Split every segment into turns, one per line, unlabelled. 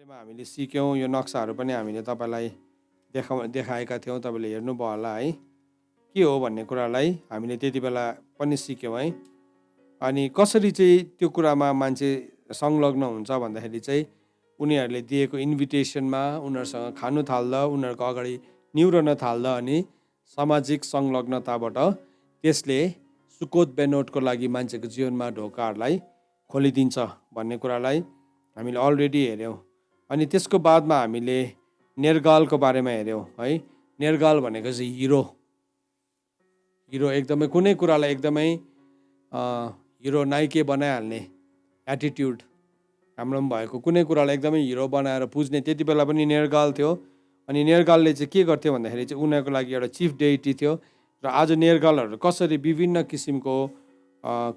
बारेमा हामीले सिक्यौँ। यो नक्साहरू पनि हामीले तपाईँलाई देखाएका थियौँ, तपाईँले हेर्नुभयो होला है, के हो भन्ने कुरालाई हामीले त्यति बेला पनि सिक्यौँ है। अनि कसरी चाहिँ त्यो कुरामा मान्छे संलग्न हुन्छ भन्दाखेरि चाहिँ उनीहरूले दिएको इन्भिटेसनमा उनीहरूसँग खानु थाल्दा, उनीहरूको अगाडि निहुरन थाल्दा अनि सामाजिक संलग्नताबाट त्यसले सुकोत बेनोटको लागि मान्छेको जीवनमा ढोकाहरूलाई खोलिदिन्छ भन्ने कुरालाई हामीले अलरेडी हेऱ्यौँ। अनि त्यसको बादमा हामीले नेर्गालको बारेमा हेऱ्यौँ है। नेर्गाल भनेको चाहिँ हिरो एकदमै कुनै कुरालाई एकदमै हिरो नाइके बनाइहाल्ने एटिट्युड हाम्रोमा भएको, कुनै कुरालाई एकदमै हिरो बनाएर पुज्ने त्यति बेला पनि नेर्गाल थियो। अनि नेर्गालले चाहिँ के गर्थ्यो भन्दाखेरि चाहिँ उनीहरूको लागि एउटा चिफ डेइटी थियो। र आज नेर्गालहरू कसरी विभिन्न किसिमको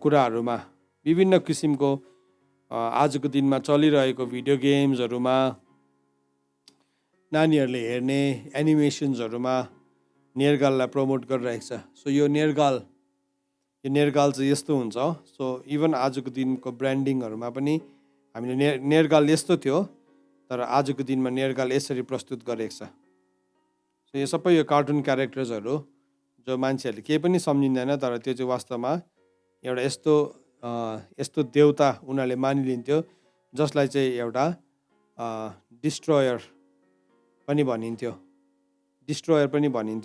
कुराहरूमा, विभिन्न किसिमको आजको दिनमा चलिरहेको भिडियो गेम्सहरूमा, नानीहरूले हेर्ने एनिमेसन्सहरूमा नेर्गाललाई प्रमोट गरिरहेको छ। सो यो नेर्गाल चाहिँ यस्तो हुन्छ। सो इभन आजको दिनको ब्रान्डिङहरूमा पनि हामीले नेर्गाल यस्तो थियो, तर आजको दिनमा नेर्गाल यसरी प्रस्तुत गरेको छ। सो यो सबै यो कार्टुन क्यारेक्टर्सहरू जो मान्छेहरूले केही पनि सम्झिँदैन, तर त्यो चाहिँ वास्तवमा एउटा यस्तो देवता उनीहरूले मानिलिन्थ्यो जसलाई चाहिँ एउटा डिस्ट्रोयर पनि भनिन्थ्यो।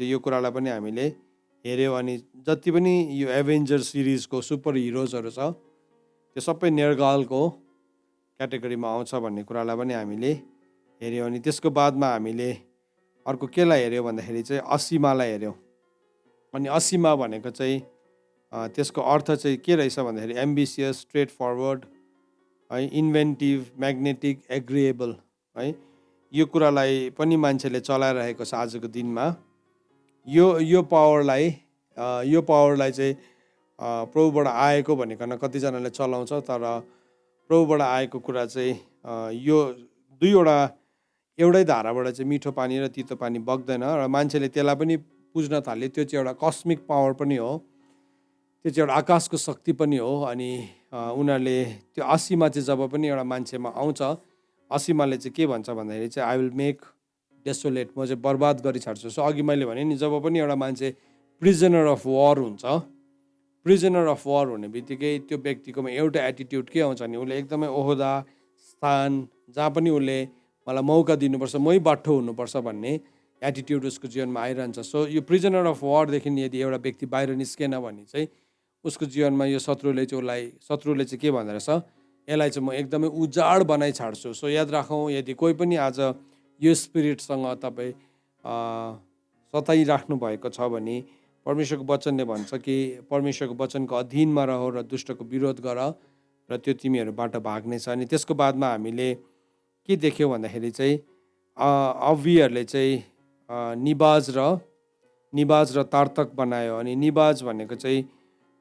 यो कुरालाई पनि हामीले हेऱ्यौँ। अनि जति पनि यो एभेन्जर सिरिजको सुपर हिरोजहरू छ त्यो सबै नेर्गालको क्याटेगोरीमा आउँछ भन्ने कुरालाई पनि हामीले हेऱ्यौँ। अनि त्यसको बादमा हामीले अर्को केलाई हेऱ्यौँ भन्दाखेरि चाहिँ असीमालाई हेऱ्यौँ। अनि असीमा भनेको चाहिँ त्यसको अर्थ चाहिँ के रहेछ भन्दाखेरि एम्बिसियस, स्ट्रेट फरवर्ड है, इन्भेन्टिभ, म्याग्नेटिक, एग्रिएबल है। यो कुरालाई पनि मान्छेले चलाइरहेको छ आजको दिनमा। यो पावरलाई चाहिँ प्रभुबाट आएको भनिकन कतिजनाले चलाउँछ, तर प्रभुबाट आएको कुरा चाहिँ यो एउटै धाराबाट चाहिँ मिठो पानी र तितो पानी बग्दैन। र मान्छेले त्यसलाई पनि पुज्न थाल्यो। त्यो चाहिँ एउटा कस्मिक पावर पनि हो, त्यो चाहिँ एउटा आकाशको शक्ति पनि हो। अनि उनीहरूले त्यो असीमा चाहिँ जब पनि एउटा मान्छेमा आउँछ, असीमाले चाहिँ के भन्छ भन्दाखेरि चाहिँ आई विल मेक डेसोलेट, म चाहिँ बर्बाद गरी छाड्छु। सो अघि मैले भने नि, जब पनि एउटा मान्छे प्रिजनर अफ वार हुन्छ, प्रिजनर अफ वार हुने बित्तिकै त्यो व्यक्तिकोमा एउटा एटिट्युड के आउँछ भने उसले एकदमै ओहदा, स्थान, जहाँ पनि उसले मलाई मौका दिनुपर्छ, मै बाठो हुनुपर्छ भन्ने एटिट्युड उसको जीवनमा आइरहन्छ। सो यो प्रिजनर अफ वारदेखि यदि एउटा व्यक्ति बाहिर निस्केन भने चाहिँ उसको जीवनमा यो शत्रुले चाहिँ के भन्दो रहेछ, यसलाई चाहिँ म एकदमै उजाड बनाइ छाड्छु। सो याद राखौँ, यदि कोही पनि आज यो स्पिरिटसँग तपाईँ सताइराख्नु भएको छ भने परमेश्वरको वचनले भन्छ कि परमेश्वरको वचनको अधीनमा रह र दुष्टको विरोध गर र त्यो तिमीहरूबाट भाग्नेछ। अनि त्यसको बादमा हामीले के देख्यौँ भन्दाखेरि चाहिँ अव्वीहरूले चाहिँ निबाज र तार्तक बनायो। अनि निबाज भनेको चाहिँ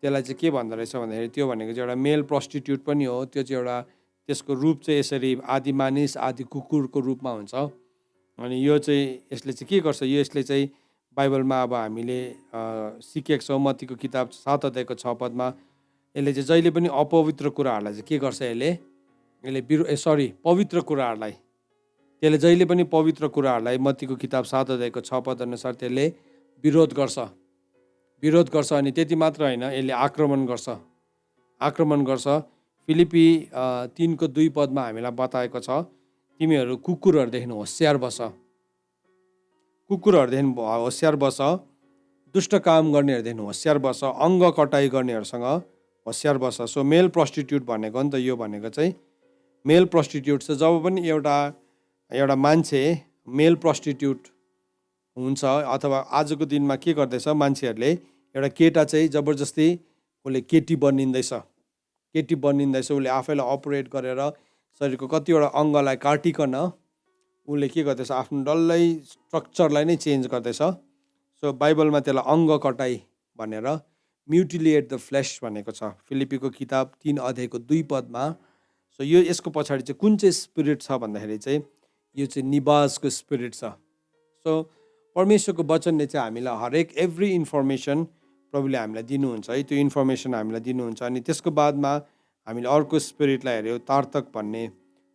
त्यसलाई चाहिँ के भन्दो रहेछ भन्दाखेरि त्यो भनेको चाहिँ एउटा मेल प्रस्टिट्युट पनि हो। त्यो चाहिँ एउटा, त्यसको रूप चाहिँ यसरी आदि मानिस आदि कुकुरको रूपमा हुन्छ। अनि यो चाहिँ यसले चाहिँ के गर्छ, यसले चाहिँ बाइबलमा अब हामीले सिकेको छौँ। मत्तीको किताब 7 अध्यायको 6 पदमा यसले चाहिँ जहिले पनि अपवित्र कुराहरूलाई चाहिँ के गर्छ, पवित्र कुराहरूलाई, त्यसले जहिले पनि पवित्र कुराहरूलाई मत्तीको किताब 7 अध्यायको 6 पद अनुसार त्यसले विरोध गर्छ। अनि त्यति मात्र होइन, यसले आक्रमण गर्छ। फिलिपी 3:2 पदमा हामीलाई बताएको छ, तिमीहरू कुकुरहरूदेखि होसियार बस, दुष्ट काम गर्नेहरूदेखि होसियार बस, अङ्ग कटाइ गर्नेहरूसँग होसियार बस। सो मेल प्रस्टिट्युट भनेको नि त, यो भनेको चाहिँ मेल प्रस्टिट्युट छ। जब पनि एउटा मान्छे मेल प्रस्टिट्युट हुन्छ, अथवा आजको दिनमा के गर्दैछ मान्छेहरूले, एउटा केटा चाहिँ जबरजस्ती उसले केटी बनिँदैछ, उसले आफैलाई अपरेट गरेर शरीरको कतिवटा अङ्गलाई काटिकन उसले के गर्दैछ, आफ्नो डल्लै स्ट्रक्चरलाई नै चेन्ज गर्दैछ। सो बाइबलमा त्यसलाई अङ्ग कटाइ भनेर म्युटिलिएट द फ्लेस भनेको छ, फिलिपीको किताब 3 अध्यायको 2 पदमा। सो यसको पछाडि चाहिँ कुन चाहिँ स्पिरिट छ भन्दाखेरि चाहिँ यो चाहिँ निबाजको स्पिरिट छ। सो परमेश्वरको वचनले चाहिँ हामीलाई हरेक एभ्री इन्फर्मेसन प्रभुले हामीलाई दिनुहुन्छ है, त्यो इन्फर्मेसन हामीलाई दिनुहुन्छ। अनि त्यसको बादमा हामीले अर्को स्पिरिटलाई हेऱ्यौँ, तार्तक भन्ने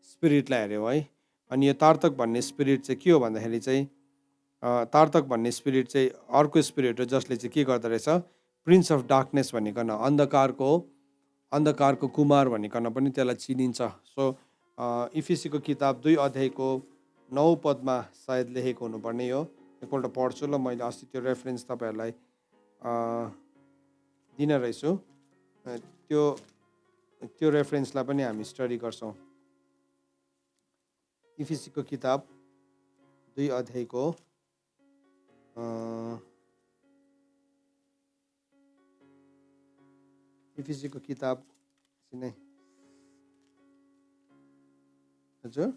स्पिरिटलाई हेऱ्यौँ है। अनि यो तार्तक भन्ने स्पिरिट चाहिँ के हो भन्दाखेरि चाहिँ तार्तक भन्ने स्पिरिट चाहिँ अर्को स्पिरिट हो जसले चाहिँ के गर्दो रहेछ, प्रिन्स अफ डार्कनेस भनिकन अन्धकारको कुमार भनिकन पनि त्यसलाई चिनिन्छ। सो इफिसीको किताब 2 अध्यायको 9 पदमा सायद लेखेको हुनुपर्ने हो, एकपल्ट पढ्छु ल। मैले अस्ति त्यो रेफरेन्स तपाईँहरूलाई दिन रहेछु, त्यो रेफरेन्सलाई पनि हामी स्टडी गर्छौँ। इफिसीको किताब 2 अध्यायको इफिसीको किताब नै हजुर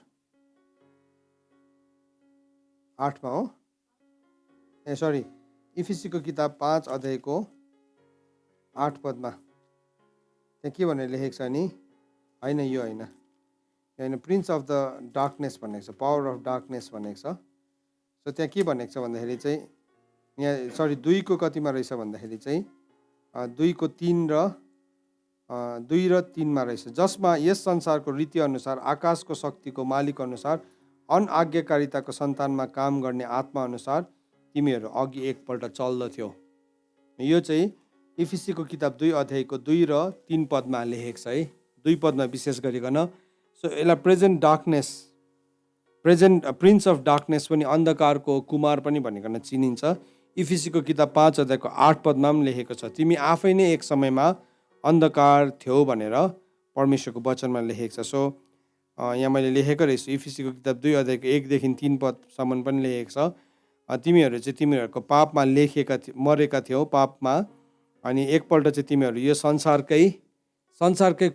8 मा हो, सरी इफिसीको किताब 5 अध्यायको 8 पदमा त्यहाँ के भनेर लेखेको छ नि, होइन यो होइन, प्रिन्स अफ द डार्कनेस भनेको छ, पावर अफ डार्कनेस भनेको छ। सो त्यहाँ के भनेको छ भन्दाखेरि चाहिँ यहाँ सरी 2 को कतिमा रहेछ भन्दाखेरि चाहिँ 2 को 3 र 3 मा रहेछ, जसमा यस संसारको रीति अनुसार आकाशको शक्तिको मालिक अनुसार अनआज्ञाकारिताको सन्तानमा काम गर्ने आत्मा अनुसार तिमीहरू अघि एकपल्ट चल्दथ्यो। यो चाहिँ इफिसीको किताब 2 अध्यायको 2 र 3 पदमा लेखेको छ है, 2 पदमा विशेष गरिकन। सो यसलाई प्रिन्स अफ डार्कनेस पनि, अन्धकारको कुमार पनि भनिकन चिनिन्छ। इफिसीको किताब 5 अध्यायको 8 पदमा पनि लेखेको छ, तिमी आफै नै एक समयमा अन्धकार थियौ भनेर परमेश्वरको वचनमा लेखेको छ। सो यहाँ मैले लेखेको रहेछु, इफिसीको किताब 2 अध्यायको 1 देखि 3 पदसम्म पनि लेखेको छ, तिमीहरू चाहिँ तिमीहरूको पापमा मरेका थियौ पापमा, अनि एकपल्ट चाहिँ तिमीहरू यो संसारकै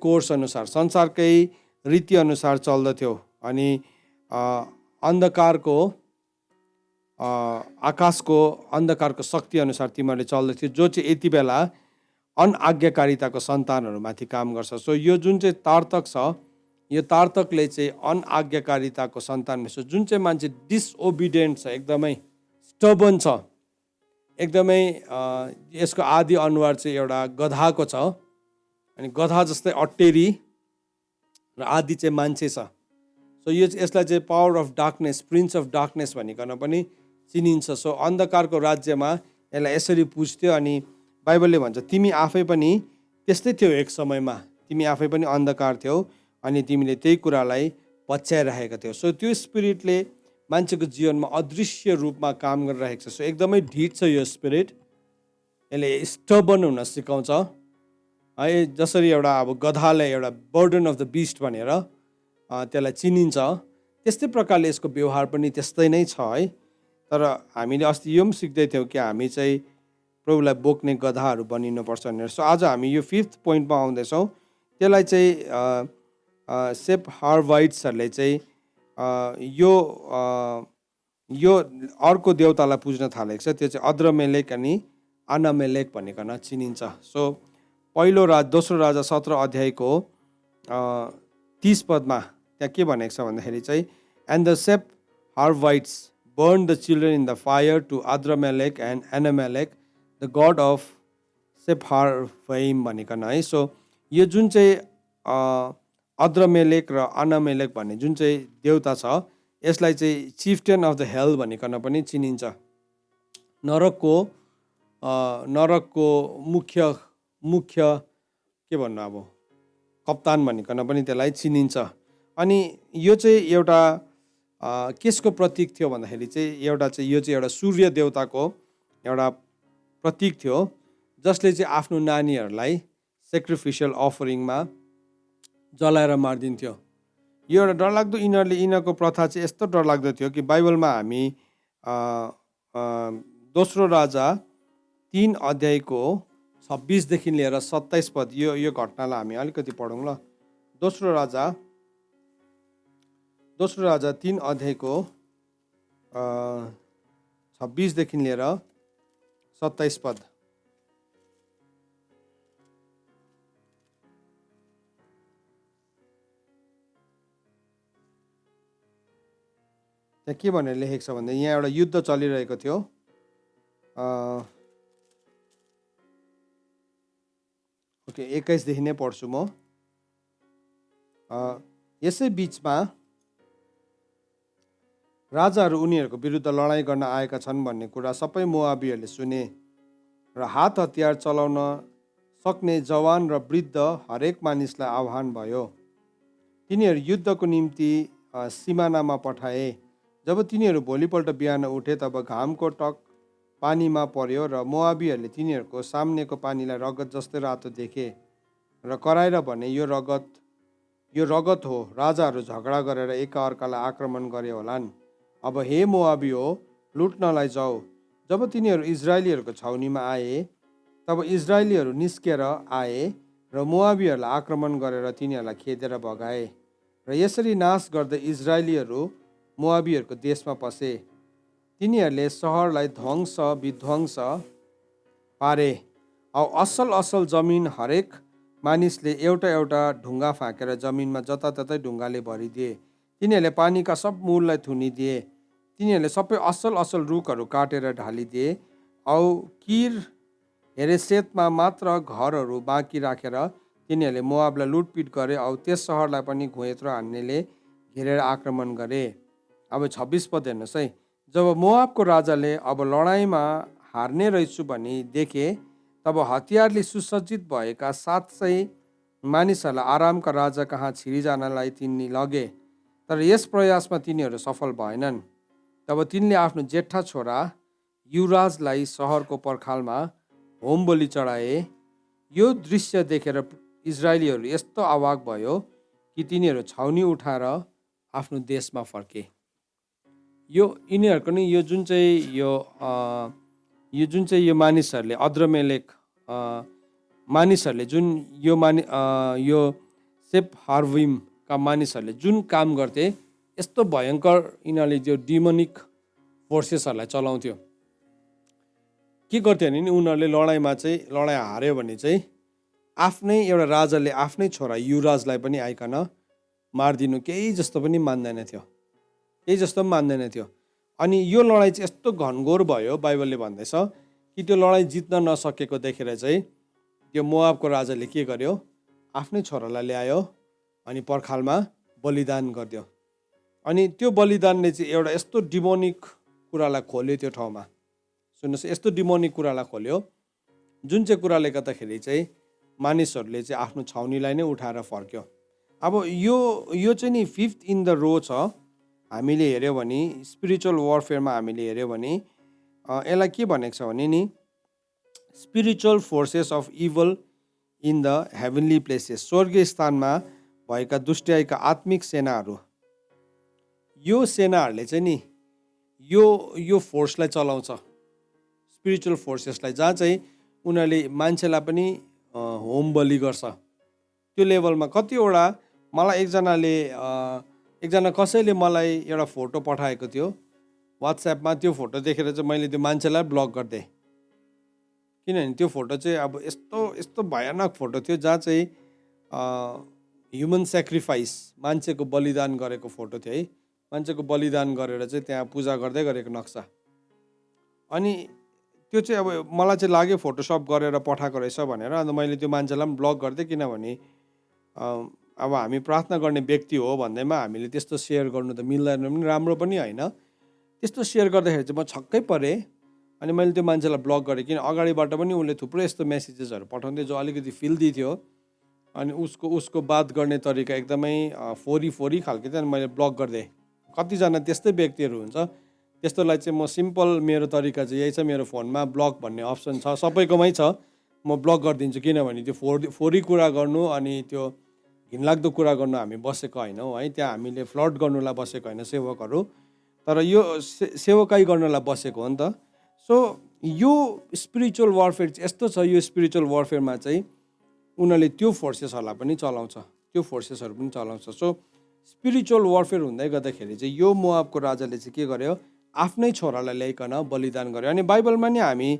कोर्स अनुसार, संसारकै रीति अनुसार चल्दथ्यौ, अनि आकाशको अन्धकारको शक्ति अनुसार तिमीहरूले चल्दथ्यो, जो चाहिँ यति बेला अनआज्ञाकारिताको सन्तानहरूमाथि काम गर्छ। सो यो जुन चाहिँ तार्तक छ, यो तार्तकले चाहिँ अनआज्ञाकारिताको सन्तान छ, जुन चाहिँ मान्छे डिसओबिडियन्ट छ, एकदमै स्टबन छ, एकदमै यसको आदि अनुहार चाहिँ एउटा गधाको छ, अनि गधा जस्तै अट्टेरी र आदि चाहिँ मान्छे छ। सो यसलाई चाहिँ power of darkness, prince of darkness भनिकन पनि चिनिन्छ। सो अन्धकारको राज्यमा यसलाई यसरी पुज्थ्यो, अनि बाइबलले भन्छ तिमी आफै पनि त्यस्तै थियौ, एक समयमा तिमी आफै पनि अन्धकार थियौ अनि तिमीले त्यही कुरालाई पछ्याइरहेका थियौ। सो त्यो स्पिरिटले मान्छेको जीवनमा अदृश्य रूपमा काम गरिरहेको छ। सो एकदमै ढिट छ यो स्पिरिट, यसले स्टबन हुन सिकाउँछ है, जसरी एउटा अब गधालाई एउटा बर्डन अफ द बिस्ट भनेर त्यसलाई चिनिन्छ, त्यस्तै प्रकारले यसको व्यवहार पनि त्यस्तै नै छ है। तर हामीले अस्ति यो पनि सिक्दै थियौँ कि हामी चाहिँ प्रभुलाई बोक्ने गधाहरू बनिनुपर्छ भनेर। सो आज हामी यो 5th पोइन्टमा आउँदैछौँ, त्यसलाई चाहिँ सेप हार्वाइट्सहरूले चाहिँ यो अर्को देवतालाई पुज्न थालेको छ, त्यो चाहिँ अद्रमेलेक अनि अनामेलेक भनिकन चिनिन्छ। सो दोस्रो राजा 17 अध्यायको 30 पदमा त्यहाँ के भनेको छ भन्दाखेरि चाहिँ and the Sepharvites burn the children in the fire to Adrammelech and Anammelech the god of Sepharvaim भनिकन है। सो यो जुन चाहिँ अद्रमेलेक र अनामेलेक भन्ने जुन चाहिँ देवता छ, यसलाई चाहिँ चिफ्टेन अफ द हेल भनिकन पनि चिनिन्छ, नरकको मुख्य के भन्नु अब कप्तान भनिकन पनि त्यसलाई चिनिन्छ। अनि यो चाहिँ एउटा केसको प्रतीक थियो भन्दाखेरि चाहिँ यो चाहिँ एउटा सूर्य देवताको एउटा प्रतीक थियो, जसले चाहिँ आफ्नो नानीहरूलाई सेक्रिफिसियल अफरिङमा जलाएर मारिदिन्थ्यो। यो एउटा डरलाग्दो यिनीहरूको प्रथा चाहिँ यस्तो डरलाग्दो थियो कि बाइबलमा हामी दोस्रो राजा 3 अध्यायको 26 देखि लिएर 27 पद यो घटनालाई हामी अलिकति पढौँ ल। दोस्रो राजा 3 अध्यायको 26 देखि लिएर 27 पद। त्यहाँ के भनेर लेखेको छ भन्दा यहाँ एउटा युद्ध चलिरहेको थियो, ओके 21 देखि नै पढ्छु म। यसै बिचमा राजाहरू उनीहरूको विरुद्ध लडाइँ गर्न आएका छन् भन्ने कुरा सबै मोआबीहरूले सुने र हात हतियार चलाउन सक्ने जवान र वृद्ध हरेक मानिसलाई आह्वान भयो। तिनीहरू युद्धको निम्ति सिमानामा पठाए। जब तिनीहरू भोलिपल्ट बिहान उठे तब घामको टक पानीमा पर्यो र मोआबीहरूले तिनीहरूको सामनेको पानीलाई रगत जस्तै रातो देखे र कराएर भने, यो रगत हो। राजाहरू झगडा गरेर एकअर्कालाई आक्रमण गरे होलान्। अब हे मोआबी हो, लुट्नलाई जाऊ। जब तिनीहरू इजरायलीहरूको छाउनीमा आए तब इजरायलीहरू निस्केर आए र मोआबीहरूलाई आक्रमण गरेर तिनीहरूलाई खेदेर भगाए र यसरी नाश गर्दै इजरायलीहरू मोआबीहरूको देशमा पसे। तिनीहरूले सहरलाई ध्वंस विध्वंस पारे औ असल जमिन हरेक मानिसले एउटा एउटा ढुङ्गा फ्याँकेर जमिनमा जताततै ढुङ्गाले भरिदिए। तिनीहरूले पानीका सब मूललाई थुनिदिए। तिनीहरूले सबै असल रुखहरू काटेर ढालिदिए औ किर हेरेसेतमा मात्र घरहरू बाँकी राखेर तिनीहरूले मोआबलाई लुटपिट गरे औ त्यस सहरलाई पनि घुइँत्रो हान्नेले घेरेर आक्रमण गरे। अब 26 पद हेर्नुहोस् है। जब मोआबको राजाले अब लडाइँमा हार्ने रहेछु भनी देखे तब हतियारले सुसज्जित भएका 700 मानिसहरूलाई आरामका राजा कहाँ छिरिजानलाई तिनी लगे। तर यस प्रयासमा तिनीहरू सफल भएनन्। तब तिनले आफ्नो जेठा छोरा युवराजलाई सहरको पर्खालमा होम बलि चढाए। यो दृश्य देखेर इजरायलीहरू यस्तो अवाक भयो कि तिनीहरू छाउनी उठाएर आफ्नो देशमा फर्के। यो यिनीहरूको नि यो जुन चाहिँ यो मानिसहरूले अद्रमेलेक मानिसहरूले जुन यो सेफहार्विमका मानिसहरूले जुन काम गर्थे, यस्तो भयङ्कर यिनीहरूले त्यो डिमोनिक फोर्सेसहरूलाई चलाउँथ्यो। के गर्थ्यो भने नि उनीहरूले लडाइँ हार्यो भने चाहिँ आफ्नै एउटा राजाले आफ्नै छोरा युवराजलाई पनि आइकन मारिदिनु केही जस्तो पनि मान्दैन थियो। अनि यो लडाइँ चाहिँ यस्तो घनघोर भयो, बाइबलले भन्दैछ कि त्यो लडाइँ जित्न नसकेको देखेर चाहिँ त्यो मोआबको राजाले के गर्यो, आफ्नै छोरालाई ल्यायो अनि पर्खालमा बलिदान गरिदियो। अनि त्यो बलिदानले चाहिँ एउटा यस्तो डिमोनिक कुरालाई खोल्यो त्यो ठाउँमा। सुन्नुहोस्, यस्तो डिमोनिक कुरालाई खोल्यो जुन चाहिँ कुराले गर्दाखेरि चाहिँ मानिसहरूले चाहिँ आफ्नो छाउनीलाई नै उठाएर फर्क्यो। अब यो चाहिँ नि 5th इन द रो छ। हामीले हेऱ्यौँ भने स्पिरिचुअल वारफेयरमा हामीले हेऱ्यौँ भने यसलाई के भनेको छ भने नि spiritual forces of evil in the heavenly places, स्वर्गीय स्थानमा भएका दुष्ट्याइका आत्मिक सेनाहरू। यो सेनाहरूले चाहिँ नि यो फोर्सलाई चलाउँछ, स्पिरिचुअल फोर्सेसलाई, जहाँ चाहिँ उनीहरूले मान्छेलाई पनि होम बलि गर्छ। त्यो लेभलमा कतिवटा मलाई एकजना कसैले मलाई एउटा फोटो पठाएको थियो वाट्सएपमा। त्यो फोटो देखेर चाहिँ मैले त्यो मान्छेलाई ब्लक गरिदिएँ, किनभने त्यो फोटो चाहिँ अब यस्तो भयानक फोटो थियो जहाँ चाहिँ ह्युमन सेक्रिफाइस, मान्छेको बलिदान गरेको फोटो थियो है। मान्छेको बलिदान गरेर चाहिँ त्यहाँ पूजा गर्दै गरेको नक्सा। अनि त्यो चाहिँ अब मलाई चाहिँ लाग्यो फोटोसप गरेर पठाएको रहेछ भनेर। अन्त मैले त्यो मान्छेलाई पनि ब्लक गरिदिएँ, किनभने अब हामी प्रार्थना गर्ने व्यक्ति हो भन्दैमा हामीले त्यस्तो सेयर गर्नु त मिल्दैन पनि, राम्रो पनि होइन। त्यस्तो सेयर गर्दाखेरि चाहिँ म छक्कै परेँ। अनि मैले त्यो मान्छेलाई ब्लक गरेँ, किन अगाडिबाट पनि उसले थुप्रो यस्तो मेसेजेसहरू पठाउँथ्यो जो अलिकति फिल्दी थियो। अनि उसको बात गर्ने तरिका एकदमै फोरी खालको थियो। अनि मैले ब्लक गरिदिएँ। कतिजना त्यस्तै व्यक्तिहरू हुन्छ, त्यस्तोलाई चाहिँ म सिम्पल, मेरो तरिका चाहिँ यही छ, मेरो फोनमा ब्लक भन्ने अप्सन छ, सबैकोमै छ, म ब्लक गरिदिन्छु। किनभने त्यो फोरी कुरा गर्नु अनि त्यो घिनलाग्दो कुरा गर्नु हामी बसेको होइनौँ है। त्यहाँ हामीले फ्लड गर्नुलाई बसेको होइन सेवकहरू, तर यो सेवकाई गर्नलाई बसेको हो नि त। सो यो स्पिरिचुअल वारफेयर चाहिँ यस्तो छ। यो स्पिरिचुअल वारफेयरमा चाहिँ उनीहरूले त्यो फोर्सेसहरूलाई पनि चलाउँछ, त्यो फोर्सेसहरू पनि चलाउँछ। सो स्पिरिचुअल वारफेयर हुँदै गर्दाखेरि चाहिँ यो मोआबको राजाले चाहिँ के गर्यो, आफ्नै छोरालाई ल्याइकन बलिदान गर्यो। अनि बाइबलमा नि हामी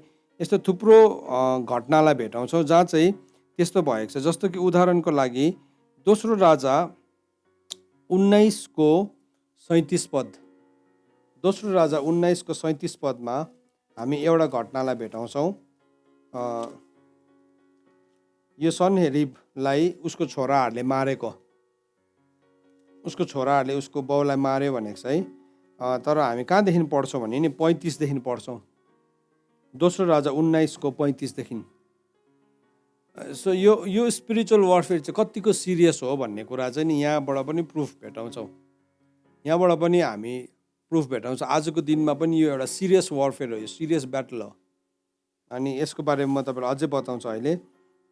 यस्तो थुप्रो घटनालाई भेटाउँछौँ जहाँ चाहिँ त्यस्तो भएको छ। जस्तो कि उदाहरणको लागि दोस्रो राजा 19:37 पद, दोस्रो राजा 19:37 पदमा हामी एउटा घटनालाई भेटाउँछौँ। यो सन्हेरीबलाई उसको छोराहरूले मारेको, उसको छोराहरूले उसको बाउलाई मार्यो भनेको छ है। तर हामी कहाँदेखि पढ्छौँ भने नि 35देखि पढ्छौँ, दोस्रो राजा 19को 35देखि। सो यो स्पिरिचुअल वारफेयर चाहिँ कतिको सिरियस हो भन्ने कुरा चाहिँ नि यहाँबाट पनि प्रुफ भेटाउँछौँ। यहाँबाट पनि हामी प्रुफ भेटाउँछौँ आजको दिनमा पनि यो एउटा सिरियस वारफेयर हो, यो सिरियस ब्याटल हो। अनि यसको बारेमा म तपाईँलाई अझै बताउँछु अहिले।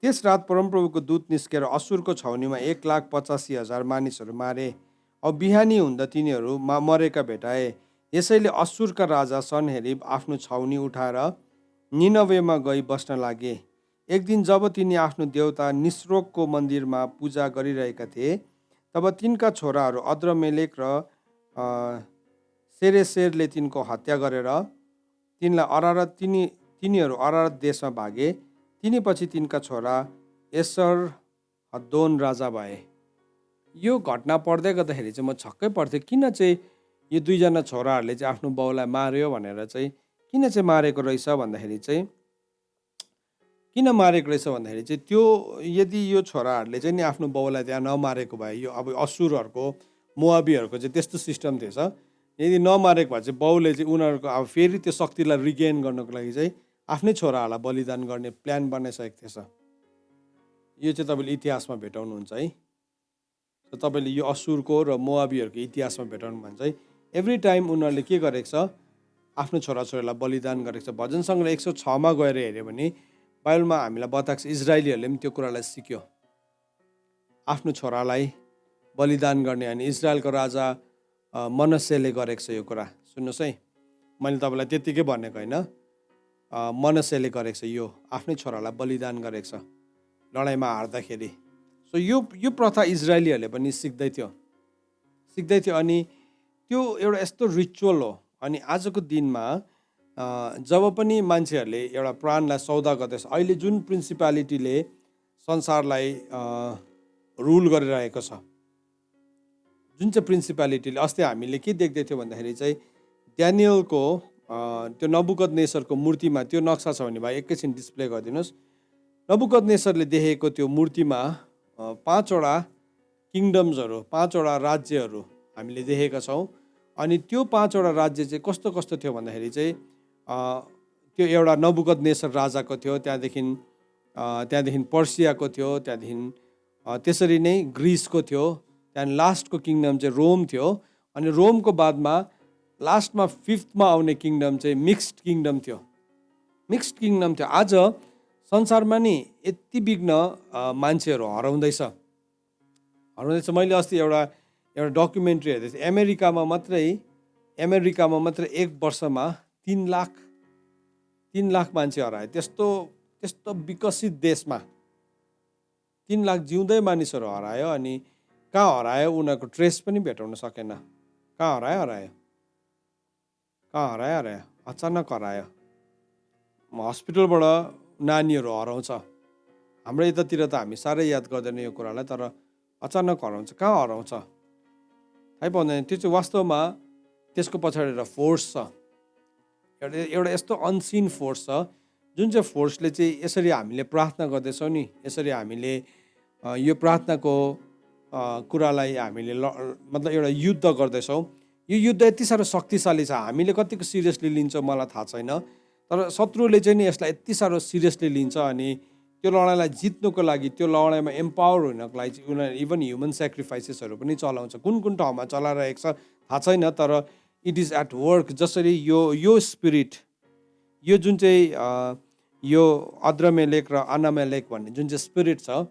त्यस रात परमप्रभुको दूत निस्केर असुरको छाउनीमा 1,85,000 मानिसहरू मारे। अब बिहानी हुँदा तिनीहरू मरेका भेटाए। यसैले असुरका राजा सनहेरिब आफ्नो छाउनी उठाएर निनवेमा गई बस्न लागे। एक दिन जब तिनी आफ्नो देवता निस्रोकको मन्दिरमा पूजा गरिरहेका थिए, तब तिनका छोराहरू अद्रमेलेक र सेरेसेरले तिनको हत्या गरेर तिनलाई तिनीहरू अरारत देशमा भागे। तिनीपछि तिनका छोरा एसर हद्दोन राजा भए। यो घटना पढ्दै गर्दाखेरि चाहिँ म छक्कै पर्थेँ, किन चाहिँ यो दुईजना छोराहरूले चाहिँ आफ्नो बाउलाई मार्यो भनेर चाहिँ किन चाहिँ मारेको रहेछ भन्दाखेरि चाहिँ त्यो यदि यो छोराहरूले चाहिँ नि आफ्नो बाउलाई त्यहाँ नमारेको भए, यो अब असुरहरूको मोआबीहरूको चाहिँ त्यस्तो सिस्टम थिएछ, यदि नमारेको भए चाहिँ बाउले चाहिँ उनीहरूको अब फेरि त्यो शक्तिलाई रिगेन गर्नको लागि चाहिँ आफ्नै छोराहरूलाई बलिदान गर्ने प्लान बनाइसकेको थिएछ। यो चाहिँ तपाईँले इतिहासमा भेटाउनुहुन्छ है। तपाईँले यो असुरको र मोआबीहरूको इतिहासमा भेटाउनु भने चाहिँ एभ्री टाइम उनीहरूले के गरेको छ, आफ्नो छोराछोरीलाई बलिदान गरेको छ। भजन सङ्ग्रह 106मा गएर हेऱ्यो भने बाइबलमा हामीलाई बताएको छ, इजरायलीहरूले पनि त्यो कुरालाई सिक्यो, आफ्नो छोरालाई बलिदान गर्ने। अनि इजरायलको राजा मनस्सेले गरेको छ यो कुरा। सुन्नुहोस् है, मैले तपाईँलाई त्यत्तिकै भनेको होइन, मनस्सेले गरेको छ, यो आफ्नै छोरालाई बलिदान गरेको छ लडाइँमा हार्दाखेरि। सो यो प्रथा इजरायलीहरूले पनि सिक्दै थियो। अनि त्यो एउटा यस्तो रिचुअल हो। अनि आजको दिनमा जब पनि मान्छेहरूले एउटा प्राणलाई सौदा गर्दैछ, अहिले जुन प्रिन्सिपालिटीले संसारलाई रुल गरिरहेको छ, जुन चाहिँ प्रिन्सिपालिटीले, अस्ति हामीले के देख्दै थियौँ भन्दाखेरि चाहिँ ड्यानियलको त्यो नबुकदनेसरको मूर्तिमा त्यो नक्सा छ भने भाइ एकैछिन डिस्प्ले गरिदिनुहोस्। नबुकदनेसरले देखेको त्यो मूर्तिमा 5वटा किङडम्सहरू, 5वटा राज्यहरू हामीले देखेका छौँ। अनि त्यो 5वटा राज्य चाहिँ कस्तो कस्तो थियो भन्दाखेरि चाहिँ त्यो एउटा नबुकदनेसर राजाको थियो, त्यहाँदेखि पर्सियाको थियो, त्यहाँदेखि त्यसरी नै ग्रिसको थियो, त्यहाँदेखि लास्टको किङडम चाहिँ रोम थियो। अनि रोमको बादमा लास्टमा 5मा आउने किङडम चाहिँ मिक्स्ड किङडम थियो। आज संसारमा नि यति बिघ्न मान्छेहरू हराउँदैछ। मैले अस्ति एउटा डकुमेन्ट्री हेर्दै थिएँ। अमेरिकामा मात्रै 1 वर्षमा 3 लाख मान्छे हराए। त्यस्तो विकसित देशमा 3 लाख जिउँदै मानिसहरू हरायो। अनि कहाँ हरायो उनीहरूको ट्रेस पनि भेटाउन सकेन। कहाँ हरायो अचानक हरायो। हस्पिटलबाट नानीहरू हराउँछ। हाम्रो यतातिर त हामी साह्रै याद गर्दैन यो कुरालाई, तर अचानक हराउँछ। कहाँ हराउँछ थाहै पाउँदैन। त्यो चाहिँ वास्तवमा त्यसको पछाडि एउटा फोर्स छ, एउटा यस्तो अनसिन फोर्स छ, जुन चाहिँ फोर्सले चाहिँ यसरी हामीले प्रार्थना गर्दैछौँ नि, यसरी हामीले यो प्रार्थनाको कुरालाई हामीले मतलब एउटा युद्ध गर्दैछौँ। यो युद्ध यति साह्रो शक्तिशाली छ, हामीले कतिको सिरियसली लिन्छौँ मलाई थाहा छैन, तर शत्रुले चाहिँ नि यसलाई यति साह्रो सिरियसली लिन्छ। अनि त्यो लडाइँलाई जित्नुको लागि, त्यो लडाइँमा एम्पावर हुनको लागि चाहिँ उनीहरू इभन ह्युमन सेक्रिफाइसेसहरू पनि चलाउँछ। कुन ठाउँमा चलाइरहेको छ थाहा छैन, तर इट इज एट वर्क। जसरी यो स्पिरिट, यो जुन चाहिँ यो अद्रमेलेक र अनामेलेक भन्ने जुन चाहिँ स्पिरिट छ,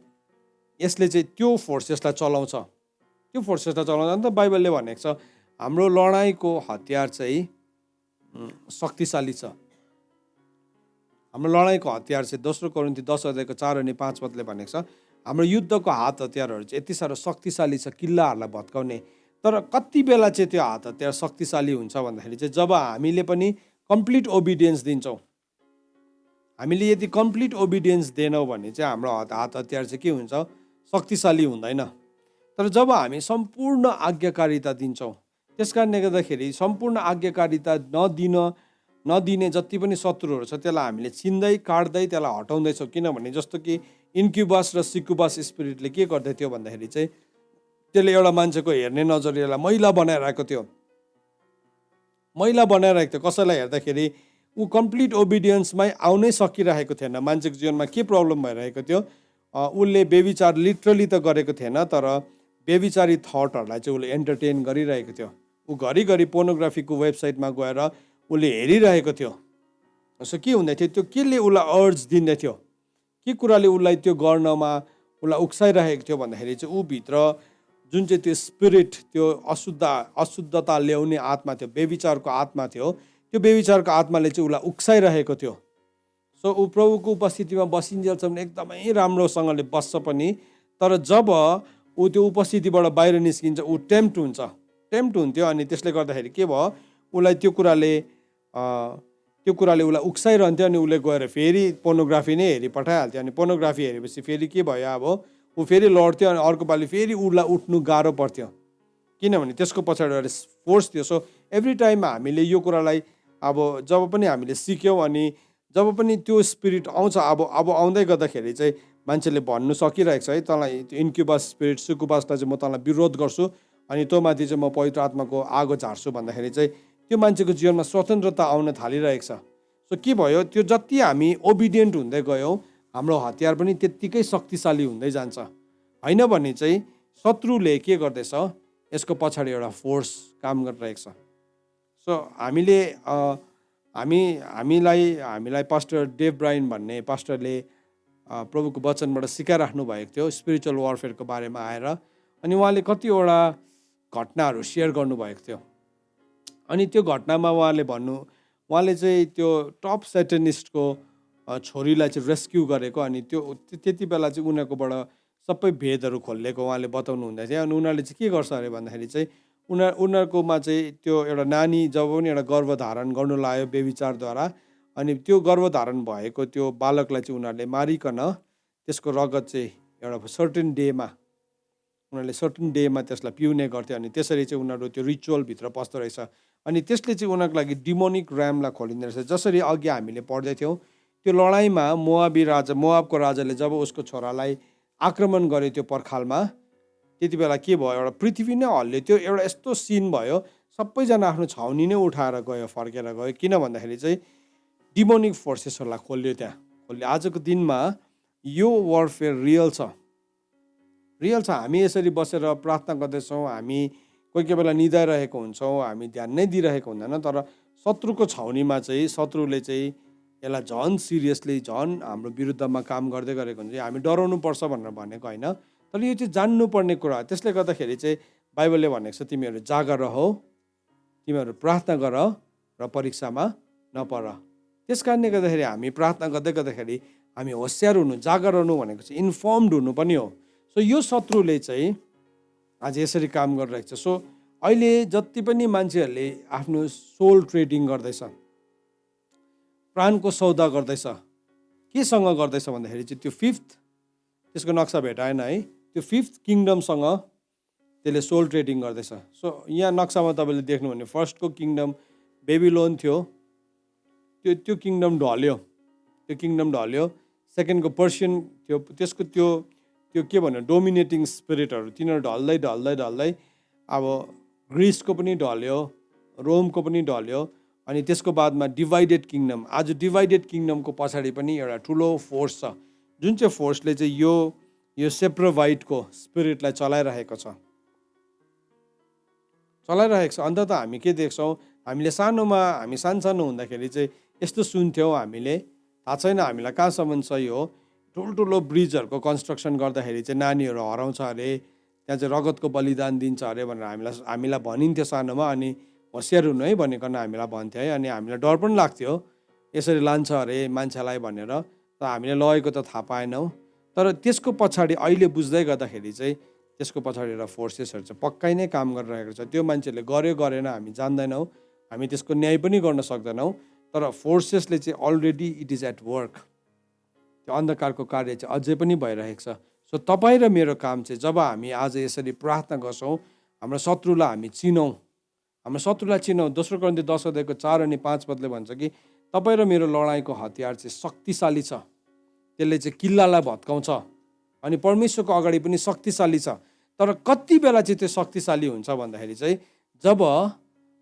यसले चाहिँ त्यो फोर्स यसलाई चलाउँछ। अन्त बाइबलले भनेको छ हाम्रो लडाइँको हतियार चाहिँ शक्तिशाली छ। हाम्रो लडाइँको हतियार चाहिँ 2 कोरिन्थी 10:4-5 भनेको छ हाम्रो युद्धको हात हतियारहरू चाहिँ यति साह्रो शक्तिशाली छ किल्लाहरूलाई भत्काउने। तर कति बेला चाहिँ त्यो हात हतियार शक्तिशाली हुन्छ भन्दाखेरि चाहिँ जब हामीले पनि कम्प्लिट ओबिडियन्स दिन्छौँ। हामीले यदि कम्प्लिट ओबिडियन्स दिएनौँ भने चाहिँ हाम्रो हात हतियार चाहिँ के हुन्छ, शक्तिशाली हुँदैन। तर जब हामी सम्पूर्ण आज्ञाकारिता दिन्छौँ, त्यस कारणले गर्दाखेरि सम्पूर्ण आज्ञाकारिता नदिने जति पनि शत्रुहरू छ त्यसलाई हामीले चिन्दै काट्दै त्यसलाई हटाउँदैछौँ। किनभने जस्तो कि इन्क्युबस र सिक्युबस स्पिरिटले के गर्दै थियो भन्दाखेरि चाहिँ त्यसले एउटा मान्छेको हेर्ने नजरियालाई मैला बनाइरहेको थियो। मैला बनाइरहेको थियो। कसैलाई हेर्दाखेरि ऊ कम्प्लिट ओबिडियन्समै आउनै सकिरहेको थिएन। मान्छेको जीवनमा के प्रब्लम भइरहेको थियो, उसले बेविचार लिटरली त गरेको थिएन, तर बेविचारी थटहरूलाई चाहिँ उसले एन्टरटेन गरिरहेको थियो। ऊ घरिघरि पोर्नोग्राफीको वेबसाइटमा गएर उसले हेरिरहेको थियो। सो के हुँदै थियो, त्यो केले उसलाई अर्ज दिँदै थियो, के कुराले उसलाई त्यो गर्नमा उसलाई उक्साइरहेको थियो भन्दाखेरि चाहिँ ऊभित्र जुन चाहिँ त्यो स्पिरिट, त्यो अशुद्धता ल्याउने आत्मा थियो, बेविचारको आत्मा थियो, त्यो बेविचारको आत्माले चाहिँ उसलाई उक्साइरहेको थियो। सो ऊ प्रभुको उपस्थितिमा बसिन्जेलसम्म एकदमै राम्रोसँगले बस्छ पनि, तर जब ऊ त्यो उपस्थितिबाट बाहिर निस्किन्छ ऊ टेम्प्ट हुन्थ्यो। अनि त्यसले गर्दाखेरि के भयो, उसलाई त्यो कुराले उसलाई उक्साइरहन्थ्यो। अनि उसले गएर फेरि पोर्नोग्राफी नै हेरि पठाइहाल्थ्यो। अनि पोर्नोग्राफी हेरेपछि फेरि के भयो, अब ऊ फेरि लड्थ्यो। अनि अर्को पालि फेरि उसलाई उठ्नु गाह्रो पर्थ्यो, किनभने त्यसको पछाडि एउटा फोर्स थियो। सो एभ्री टाइम हामीले यो कुरालाई अब जब पनि हामीले सिक्यौँ अनि जब पनि त्यो स्पिरिट आउँछ, अब आउँदै गर्दाखेरि चाहिँ मान्छेले भन्नु सकिरहेको छ है, तँलाई त्यो इन्क्युबस स्पिरिट सुकुबासलाई चाहिँ म तँलाई विरोध गर्छु अनि त्यो माथि चाहिँ म पवित्र आत्माको आगो झार्छु भन्दाखेरि चाहिँ त्यो मान्छेको जीवनमा स्वतन्त्रता आउन थालिरहेको छ। सो के भयो, त्यो जति हामी ओबिडियन्ट हुँदै गयौँ हाम्रो हतियार पनि त्यत्तिकै शक्तिशाली हुँदै जान्छ। होइन भने चाहिँ शत्रुले के गर्दैछ, यसको पछाडि एउटा फोर्स काम गरिरहेको छ। सो हामीलाई पास्टर डेभ ब्रायन भन्ने पास्टरले प्रभुको वचनबाट सिकाइराख्नु भएको थियो स्पिरिचुअल वारफेयरको बारेमा आएर। अनि उहाँले कतिवटा घटनाहरू सेयर गर्नुभएको थियो। अनि त्यो घटनामा उहाँले चाहिँ त्यो टप सेटनिस्टको छोरीलाई चाहिँ रेस्क्यु गरेको। अनि त्यो त्यति बेला चाहिँ उनीहरूकोबाट सबै भेदहरू खोलिएको उहाँले बताउनु हुँदै थियो। अनि उनीहरूले चाहिँ के गर्छ अरे भन्दाखेरि चाहिँ उनीहरूकोमा चाहिँ त्यो एउटा नानी जब पनि एउटा गर्भधारण गर्नु लाग्यो बेविचारद्वारा, अनि त्यो गर्भधारण भएको त्यो बालकलाई चाहिँ उनीहरूले मारिकन त्यसको रगत चाहिँ एउटा सर्टेन डेमा त्यसलाई पिउने गर्थ्यो। अनि त्यसरी चाहिँ उनीहरू त्यो रिचुअलभित्र पस्दो रहेछ। अनि त्यसले चाहिँ उनीहरूको लागि डिमोनिक ऱ्यामलाई खोलिँदो रहेछ। जसरी अघि हामीले पढ्दै थियौँ त्यो लडाइँमा मोआबको राजाले जब उसको छोरालाई आक्रमण गर्यो त्यो पर्खालमा, त्यति बेला के भयो, एउटा पृथ्वी नै हल्ल्यो। त्यो एउटा यस्तो सिन भयो, सबैजना आफ्नो छाउनी नै उठाएर गयो, फर्केर गयो। किन भन्दाखेरि चाहिँ डिमोनिक फोर्सेसहरूलाई खोल्यो। आजको दिनमा यो वारफेयर रियल छ। हामी यसरी बसेर प्रार्थना गर्दैछौँ, हामी कोही बेला निदाइरहेको हुन्छौँ, हामी ध्यान नै दिइरहेको हुँदैन, तर शत्रुको छाउनीमा चाहिँ शत्रुले चाहिँ यसलाई झन् सिरियसली झन् हाम्रो विरुद्धमा काम गर्दै गरेको हुन्छ। हामी डराउनु पर्छ भनेर भनेको होइन, तर यो चाहिँ जान्नुपर्ने कुरा हो। त्यसले गर्दाखेरि चाहिँ बाइबलले भनेको छ तिमीहरू जागर रह, तिमीहरू प्रार्थना गर र परीक्षामा नपर। त्यस कारणले गर्दाखेरि हामी प्रार्थना गर्दाखेरि हामी होसियार हुनु, जागर रहनु भनेको चाहिँ इन्फर्मड हुनु पनि हो। सो यो शत्रुले चाहिँ आज यसरी काम गरिरहेको छ। सो अहिले जति पनि मान्छेहरूले आफ्नो सोल ट्रेडिङ गर्दैछ, प्राणको सौदा गर्दैछ, केसँग गर्दैछ भन्दाखेरि चाहिँ त्यो त्यसको नक्सा भेटाएन है, त्यो 5th किङडमसँग त्यसले सोल ट्रेडिङ गर्दैछ। सो यहाँ नक्सामा तपाईँले देख्नु भने फर्स्टको किङडम बेबिलोन थियो, त्यो किङडम ढल्यो। सेकेन्डको पर्सियन थियो, त्यसको त्यो के भन्यो डोमिनेटिङ स्पिरिटहरू तिनीहरू ढल्दै अब ग्रिसको पनि ढल्यो, रोमको पनि ढल्यो। अनि त्यसको बादमा डिभाइडेड किङडम। आज डिभाइडेड किङडमको पछाडि पनि एउटा ठुलो फोर्स छ, जुन चाहिँ फोर्सले चाहिँ यो सेप्रोभाइटको स्पिरिटलाई चलाइरहेको छ। अन्त हामी के देख्छौँ, हामीले सानो हुँदाखेरि चाहिँ यस्तो सुन्थ्यौँ, हामीले थाहा छैन हामीलाई कहाँसम्म छ यो, ठुल्ठुलो ब्रिजहरूको कन्स्ट्रक्सन गर्दाखेरि चाहिँ नानीहरू हराउँछ अरे, त्यहाँ चाहिँ रगतको बलिदान दिन्छ अरे भनेर हामीलाई भनिन्थ्यो सानोमा। अनि होसियार हुनु है भनिकन हामीलाई भन्थ्यो है। अनि हामीलाई डर पनि लाग्थ्यो, यसरी लान्छ अरे मान्छेलाई भनेर। त हामीले लगेको त थाहा पाएनौँ, तर त्यसको पछाडि अहिले बुझ्दै गर्दाखेरि चाहिँ त्यसको पछाडि एउटा फोर्सेसहरू चाहिँ पक्कै नै काम गरिरहेको छ। त्यो मान्छेले गर्यो गरेन हामी जान्दैनौँ, हामी त्यसको न्याय पनि गर्न सक्दैनौँ, तर फोर्सेसले चाहिँ already it is at work. त्यो अन्धकारको कार्य चाहिँ अझै पनि भइरहेको छ। सो तपाईँ र मेरो काम चाहिँ जब हामी आज यसरी प्रार्थना गर्छौँ, हाम्रो शत्रुलाई चिनौँ। दोस्रो कोरिन्थी 10:4 अनि 5 पदले भन्छ कि तपाईँ र मेरो लडाइँको हतियार चाहिँ शक्तिशाली छ, त्यसले चाहिँ किल्लालाई भत्काउँछ अनि परमेश्वरको अगाडि पनि शक्तिशाली छ। तर कति बेला चाहिँ त्यो शक्तिशाली हुन्छ भन्दाखेरि चाहिँ जब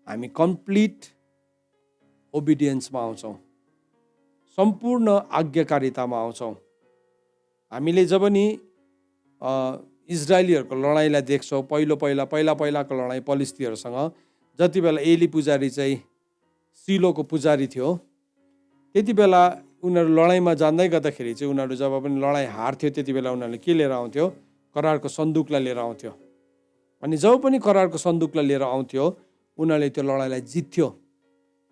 हामी कम्प्लिट ओबिडियन्समा आउँछौँ, सम्पूर्ण आज्ञाकारितामा आउँछौँ। हामीले जब नि इजरायलीहरूको लडाइँलाई देख्छौँ, पहिलाको लडाइँ पलिस्तीहरूसँग, जति बेला एली पुजारी चाहिँ सिलोको पुजारी थियो, त्यति बेला उनीहरू लडाइँमा जाँदै गर्दाखेरि चाहिँ उनीहरू जब पनि लडाइँ हार्थ्यो, त्यति बेला उनीहरूले के लिएर आउँथ्यो? करारको सन्दुकलाई लिएर आउँथ्यो। अनि जब पनि करारको सन्दुकलाई लिएर आउँथ्यो, उनीहरूले त्यो लडाइँलाई जित्थ्यो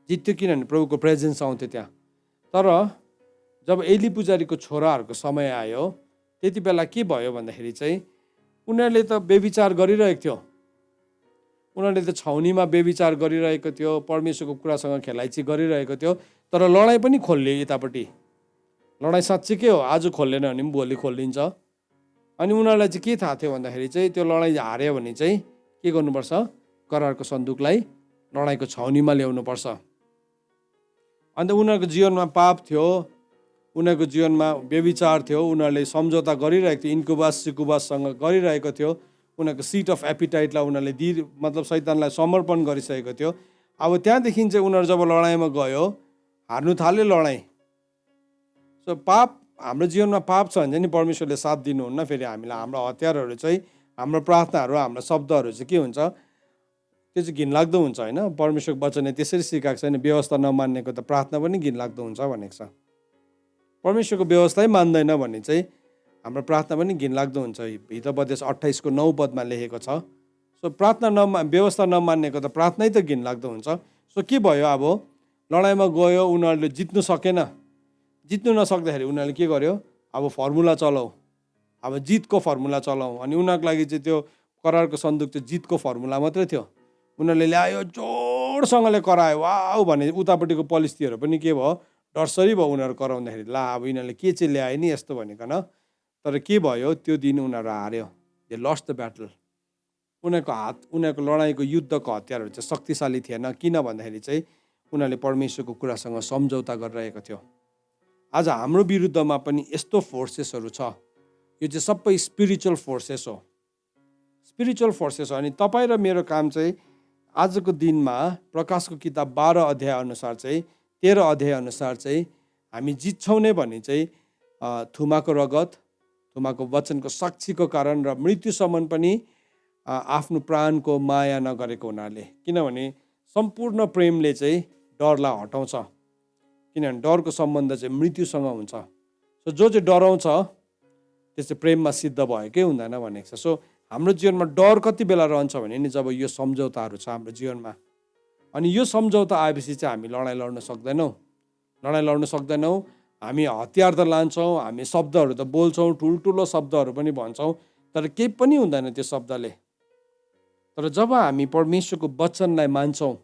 किनभने प्रभुको प्रेजेन्स आउँथ्यो त्यहाँ। तर जब एली पुजारीको छोराहरूको समय आयो, त्यति बेला के भयो भन्दाखेरि चाहिँ उनीहरूले त व्यभिचार गरिरहेको थियो, उनीहरूले त छाउनीमा व्यभिचार गरिरहेको थियो, परमेश्वरको कुरासँग खेलाइची गरिरहेको थियो। तर लडाइँ पनि खोल्यो यतापट्टि। लडाइँ साँच्चीकै हो, आज खोल्लेन भने पनि भोलि खोलिन्छ। अनि उनीहरूलाई चाहिँ के थाहा थियो भन्दाखेरि चाहिँ त्यो लडाइँ हार्यो भने चाहिँ के गर्नुपर्छ? करारको सन्दुकलाई लडाइँको छाउनीमा ल्याउनुपर्छ। अन्त उनीहरूको जीवनमा पाप थियो, उनीहरूको जीवनमा व्यभिचार थियो, उनीहरूले सम्झौता गरिरहेको थियो, इन्कुबास सिकुबाससँग गरिरहेको थियो। उनीहरूको सिट अफ एपिटाइटलाई उनीहरूले मतलब शैतानलाई समर्पण गरिसकेको थियो। अब त्यहाँदेखि चाहिँ उनीहरू जब लडाइँमा गयो, हार्नु थाल्यो लडाइँ। सो पाप, हाम्रो जीवनमा पाप छ भने चाहिँ नि परमेश्वरले साथ दिनुहुन्न। फेरि हामीलाई हाम्रो हतियारहरू चाहिँ, हाम्रो प्रार्थनाहरू, हाम्रो शब्दहरू चाहिँ के हुन्छ? त्यो चाहिँ घिनलाग्दो हुन्छ होइन। परमेश्वरको वचनले त्यसरी सिकाएको छैन, व्यवस्था नमान्नेको त प्रार्थना पनि घिनलाग्दो हुन्छ भनेको छ। परमेश्वरको व्यवस्थै मान्दैन भने चाहिँ हाम्रो प्रार्थना पनि घिनलाग्दो हुन्छ। हितोपदेश 28:9 लेखेको छ। सो व्यवस्था नमान्नेको त प्रार्थनै त घिनलाग्दो हुन्छ। सो के भयो? अब लडाइँमा गयो, उनीहरूले जित्नु सकेन। जित्नु नसक्दाखेरि उनीहरूले के गर्यो? अब फर्मुला चलाऊ, अब जितको फर्मुला चलाऊ। अनि उनीहरूको लागि चाहिँ त्यो करारको सन्दुक चाहिँ जितको फर्मुला मात्रै थियो। उनीहरूले ल्यायो, जोडसँगले करायो, वाउ भने उतापट्टिको पलिस्तीहरू पनि के भयो? डरसरी भयो उनीहरू कराउँदाखेरि। ला अब यिनीहरूले के चाहिँ ल्याए नि यस्तो भनेकन। तर के भयो? त्यो दिन उनीहरू हार्यो। They lost the battle. उनीहरूको लडाइँको युद्धको हतियारहरू चाहिँ शक्तिशाली थिएन। किन भन्दाखेरि चाहिँ उनीहरूले परमेश्वरको कुरासँग सम्झौता गरिरहेको थियो। आज हाम्रो विरुद्धमा पनि यस्तो फोर्सेसहरू छ। यो चाहिँ सबै स्पिरिचुअल फोर्सेस हो, स्पिरिचुअल फोर्सेस हो। अनि तपाईँ र मेरो काम चाहिँ आजको दिनमा प्रकाशको किताब 12 अध्याय अनुसार चाहिँ 13 अध्याय अनुसार चाहिँ हामी जित्छौँ नै भने चाहिँ थुमाको रगत, थुमाको वचनको साक्षीको कारण र मृत्युसम्म पनि आफ्नो प्राणको माया नगरेको हुनाले। किनभने सम्पूर्ण प्रेमले चाहिँ डरलाई हटाउँछ, किनभने डरको सम्बन्ध चाहिँ मृत्युसँग हुन्छ। सो जो चाहिँ डराउँछ त्यो चाहिँ प्रेममा सिद्ध भएकै हुँदैन भनेको छ। सो हाम्रो जीवनमा डर कति बेला रहन्छ भने नि जब यो सम्झौताहरू छ हाम्रो जीवनमा। अनि यो सम्झौता आएपछि चाहिँ हामी लडाइँ लड्न सक्दैनौँ। हामी हतियार त लान्छौँ, हामी शब्दहरू त बोल्छौँ, ठुल्ठुलो शब्दहरू पनि भन्छौँ, तर केही पनि हुँदैन त्यो शब्दले। तर जब हामी परमेश्वरको वचनलाई मान्छौँ,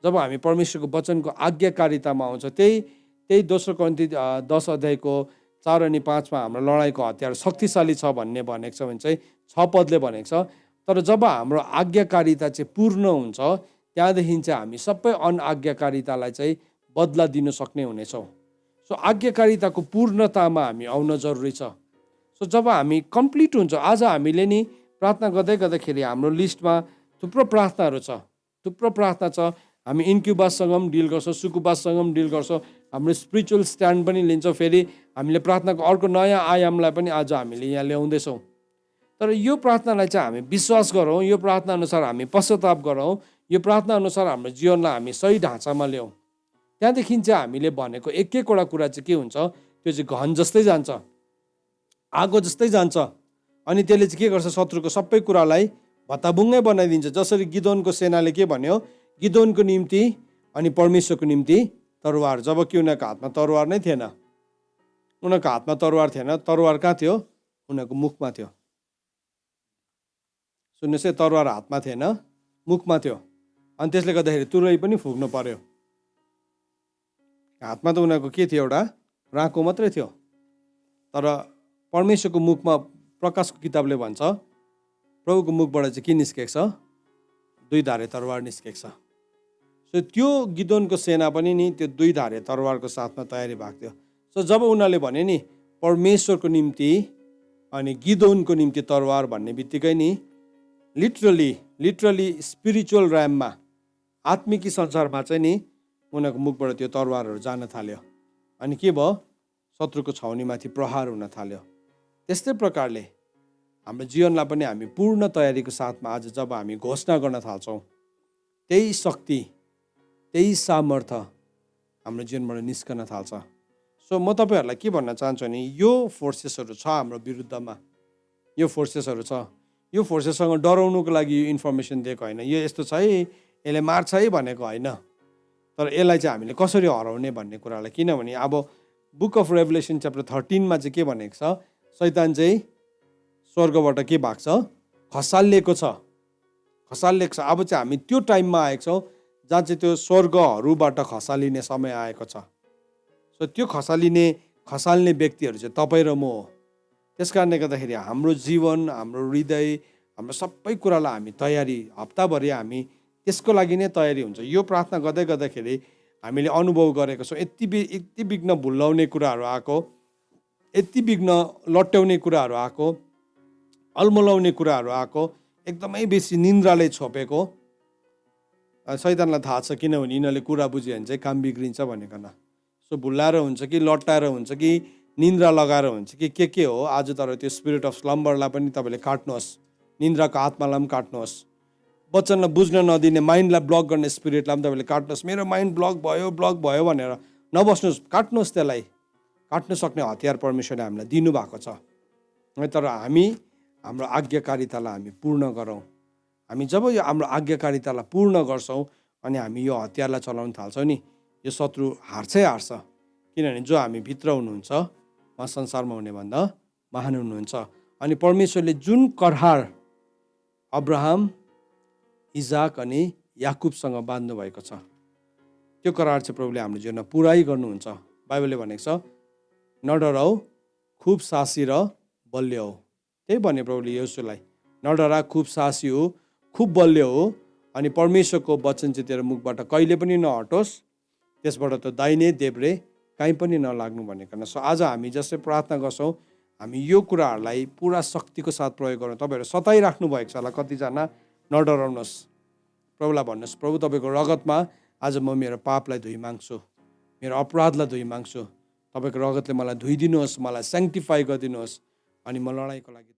जब हामी परमेश्वरको वचनको आज्ञाकारितामा आउँछ, त्यही दोस्रो कोरिन्थी 10 अध्यायको 4 अनि 5 हाम्रो लडाइँको हतियार शक्तिशाली छ भन्ने भनेको छ भने चाहिँ 6 पदले भनेको छ। तर जब हाम्रो आज्ञाकारिता चाहिँ पूर्ण हुन्छ, त्यहाँदेखि चाहिँ हामी सबै अनआज्ञाकारितालाई चाहिँ बदला दिन सक्ने हुनेछौँ। सो आज्ञाकारिताको पूर्णतामा हामी आउन जरुरी छ। सो जब हामी कम्प्लिट हुन्छ, आज हामीले नि प्रार्थना गर्दाखेरि हाम्रो लिस्टमा थुप्रो प्रार्थनाहरू छ, थुप्रो प्रार्थना छ। हामी इन्क्युबाससँग पनि डिल गर्छौँ, सुकुबाससँग पनि डिल गर्छौँ, हाम्रो स्पिरिचुअल स्ट्यान्ड पनि लिन्छौँ। फेरि हामीले प्रार्थनाको अर्को नयाँ आयामलाई पनि आज हामीले यहाँ ल्याउँदैछौँ। तर यो प्रार्थनालाई चाहिँ हामी विश्वास गरौँ, यो प्रार्थना अनुसार हामी पश्चाताप गरौँ, यो प्रार्थना अनुसार हाम्रो जीवनलाई हामी सही ढाँचामा ल्याउँ। त्यहाँदेखि चाहिँ हामीले भनेको एक एकवटा कुरा चाहिँ के हुन्छ? त्यो चाहिँ घन जस्तै जान्छ, आगो जस्तै जान्छ। अनि त्यसले चाहिँ के गर्छ? शत्रुको सबै कुरालाई भत्ताबुङ्गै बनाइदिन्छ। जसरी गिदोनको सेनाले के भन्यो? गिदोनको निम्ति अनि परमेश्वरको निम्ति तरवार, जबकि उनीहरूको हातमा तरवार नै थिएन। उनीहरूको हातमा तरवार थिएन। तरवार कहाँ थियो? उनीहरूको मुखमा थियो। सुन्नुहोस् है, तरवार हातमा थिएन, मुखमा थियो। अनि त्यसले गर्दाखेरि तुरै पनि फुक्नु पर्यो। हातमा त उनीहरूको के थियो? एउटा राँको मात्रै थियो। तर परमेश्वरको मुखमा प्रकाशको किताबले भन्छ प्रभुको मुखबाट चाहिँ के निस्केको छ? 2 धारे तरवार निस्केको छ। सो त्यो गिदोनको सेना पनि नि त्यो 2 धारे तरवारको साथमा तयारी भएको थियो। सो जब उनीहरूले भने नि परमेश्वरको निम्ति अनि गिदोनको निम्ति तरवार भन्ने बित्तिकै नि लिटरली स्पिरिचुअल ऱ्याममा, आत्मिकी संसारमा चाहिँ नि उनीहरूको मुखबाट त्यो तरवारहरू जान थाल्यो अनि के भयो शत्रुको छाउनीमाथि प्रहार हुन थाल्यो। त्यस्तै प्रकारले हाम्रो जीवनलाई पनि हामी पूर्ण तयारीको साथमा आज जब हामी घोषणा गर्न थाल्छौँ त्यही शक्ति त्यही सामर्थ्य हाम्रो जीवनबाट निस्कन थाल्छ। सो म तपाईँहरूलाई के भन्न चाहन्छु भने यो फोर्सेसहरू छ हाम्रो विरुद्धमा, यो फोर्सेसहरू छ। यो फोर्सेससँग डराउनुको लागि यो इन्फर्मेसन दिएको होइन, यो यस्तो छ है यसले मार्छ है भनेको होइन, तर यसलाई चाहिँ हामीले कसरी हराउने भन्ने कुरालाई। किनभने अब बुक अफ रेभलेसन च्याप्टर 13 चाहिँ के भनेको छ, शैतान चाहिँ स्वर्गबाट के भएको छ, खसालिएको छ। अब चाहिँ हामी त्यो टाइममा आएको छौँ जहाँ चाहिँ त्यो स्वर्गहरूबाट खसालिने समय आएको छ। सो त्यो खसाल्ने व्यक्तिहरू चाहिँ तपाईँ र म हो। त्यस कारणले गर्दाखेरि हाम्रो जीवन, हाम्रो हृदय, हाम्रो सबै कुरालाई हामी तयारी, हप्ताभरि हामी त्यसको लागि नै तयारी हुन्छ। यो प्रार्थना गर्दाखेरि हामीले अनुभव गरेको छौँ यति बिघ्न भुल्लाउने कुराहरू आएको, यति बिघ्न लट्याउने कुराहरू आएको, अल्मलाउने कुराहरू आएको, एकदमै बेसी निन्द्राले छोपेको। शैतानलाई थाहा छ, किनभने यिनीहरूले कुरा बुझ्यो भने चाहिँ काम बिग्रिन्छ भनेकन। सो भुल्लाएर हुन्छ कि लट्टाएर हुन्छ कि निन्द्रा लगाएर हुन्छ कि के हो, आज तर त्यो स्पिरिट अफ स्लम्बरलाई पनि तपाईँले काट्नुहोस्, निन्द्राको आत्मालाई पनि काट्नुहोस्, वचनलाई बुझ्न नदिने माइन्डलाई ब्लक गर्ने स्पिरिटलाई पनि तपाईँले काट्नुहोस्। मेरो माइन्ड ब्लक भयो भनेर नबस्नुहोस्, काट्नुहोस्। त्यसलाई काट्न सक्ने हतियार परमेश्वरले हामीलाई दिनुभएको छ। तर हामी हाम्रो आज्ञाकारितालाई हामी पूर्ण गरौँ। हामी जब यो हाम्रो आज्ञाकारितालाई पूर्ण गर्छौँ अनि हामी यो हतियारलाई चलाउन थाल्छौँ नि, यो शत्रु हार्छै हार्छ। किनभने जो हामी भित्र हुनुहुन्छ उहाँ संसारमा हुने भन्दा महान हुनुहुन्छ। अनि परमेश्वरले जुन करार अब्राहम, इजाक अनि याकुबसँग बाँध्नु भएको छ, त्यो करार चाहिँ प्रभुले हाम्रो जीवनमा पुरै गर्नुहुन्छ। बाइबलले भनेको छ, नडराऊ, खुब साहसी र बलियो हो। त्यही भने प्रभुले यसोलाई, नडरा, खुब साहसी हो, खुब बलियो हो, अनि परमेश्वरको वचन चाहिँ तेरो मुखबाट कहिले पनि नहटोस्, त्यसबाट त दाहिने देब्रे कहीँ पनि नलाग्नु भनेको। सो आज हामी जस्तै प्रार्थना गर्छौँ, हामी यो कुराहरूलाई पुरा शक्तिको साथ प्रयोग गरौँ। तपाईँहरू सताइराख्नु भएको छ होला कतिजना, नडराउनुहोस्, प्रभुलाई भन्नुहोस्, प्रभु तपाईँको रगतमा आज म मेरो पापलाई धोइ माग्छु, मेरो अपराधलाई धोइ माग्छु। तपाईँको रगतले मलाई धोइदिनुहोस्, मलाई स्याङ्क्टिफाई गरिदिनुहोस् अनि म लडाइँको लागि